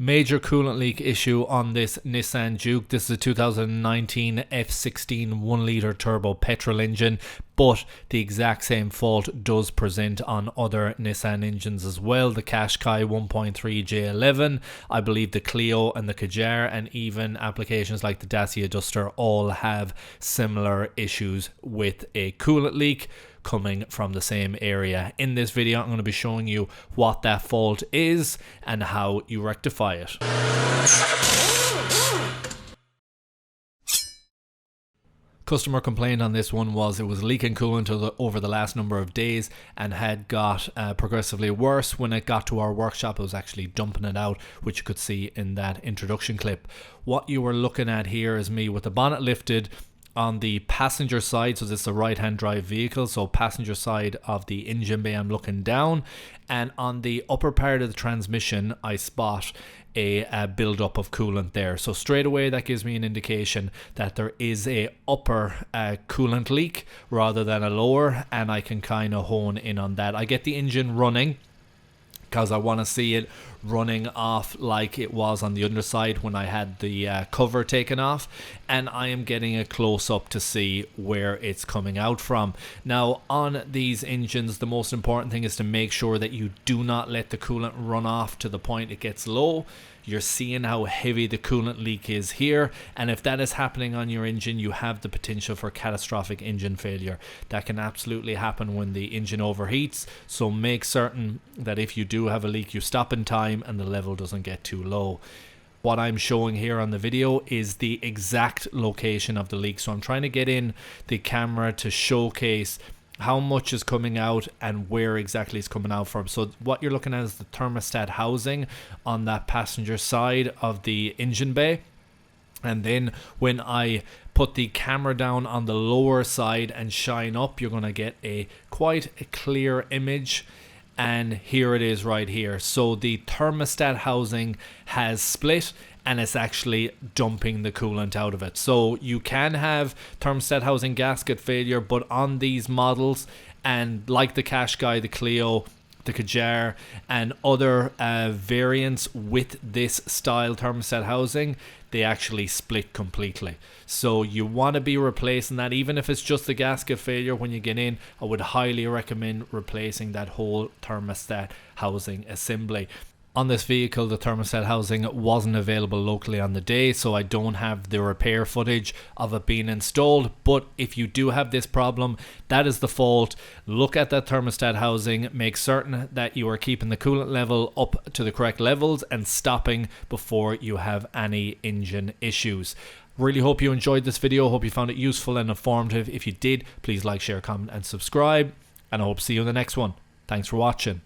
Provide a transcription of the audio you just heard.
Major coolant leak issue on this Nissan Juke. This is a 2019 F16 1-litre turbo petrol engine, but the exact same fault does present on other Nissan engines as well. The Qashqai 1.3 J11, I believe the Clio and the Kadjar, and even applications like the Dacia Duster all have similar issues with a coolant leak coming from the same area. In this video, I'm going to be showing you what that fault is and how you rectify it. Customer complaint on this one was it was leaking coolant over the last number of days and had got progressively worse. When it got to our workshop, it was actually dumping it out, which you could see in that introduction clip. What you were looking at here is me with the bonnet lifted on the passenger side. So this is a right-hand drive vehicle, so passenger side of the engine bay, I'm looking down, and on the upper part of the transmission I spot a build-up of coolant there. So straight away that gives me an indication that there is a upper coolant leak rather than a lower, and I can kind of hone in on that. I get the engine running because I want to see it running off like it was on the underside when I had the cover taken off, and I am getting a close-up to see where it's coming out from. Now on these engines, the most important thing is to make sure that you do not let the coolant run off to the point it gets low. You're seeing how heavy the coolant leak is here, and if that is happening on your engine, you have the potential for catastrophic engine failure. That can absolutely happen when the engine overheats, so make certain that if you do have a leak, you stop in time and the level doesn't get too low. What I'm showing here on the video is the exact location of the leak, so I'm trying to get in the camera to showcase how much is coming out and where exactly it's coming out from. So what you're looking at is the thermostat housing on that passenger side of the engine bay, and then when I put the camera down on the lower side and shine up, you're going to get quite a clear image. And here it is right here. So the thermostat housing has split and it's actually dumping the coolant out of it. So you can have thermostat housing gasket failure, but on these models, and like the Qashqai, the Clio, the Kadjar, and other variants with this style thermostat housing, they actually split completely. So you want to be replacing that. Even if it's just the gasket failure when you get in, I would highly recommend replacing that whole thermostat housing assembly. On this vehicle, the thermostat housing wasn't available locally on the day, so I don't have the repair footage of it being installed. But if you do have this problem, that is the fault. Look at that thermostat housing, make certain that you are keeping the coolant level up to the correct levels and stopping before you have any engine issues. Really hope you enjoyed this video. Hope you found it useful and informative. If you did, please like, share, comment and subscribe, and I hope to see you in the next one. Thanks for watching.